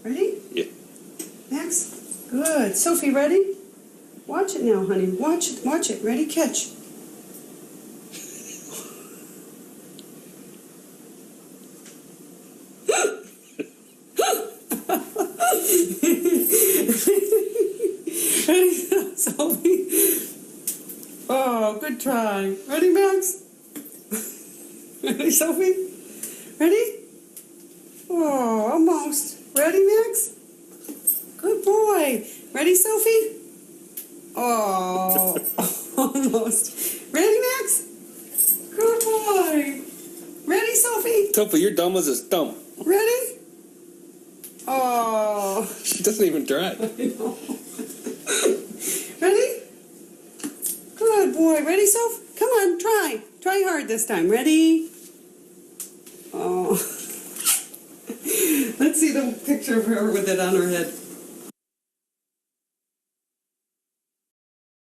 Ready? Yeah. Max? Good. Sophie, ready? Watch it now, honey. Watch it. Watch it. Ready? Catch. Ready, Sophie? Oh, good try. Ready, Max? Ready, Sophie? Ready? Oh, almost. Ready, Max? Good boy. Ready, Sophie? Oh, almost. Ready, Max? Good boy. Ready, Sophie? Topher, you're dumb as a stump. Ready? Oh. She doesn't even try. I know. Ready? Good boy. Ready, Soph? Come on, try. Try hard this time. Ready? Oh. Let's see the picture of her with it on her head.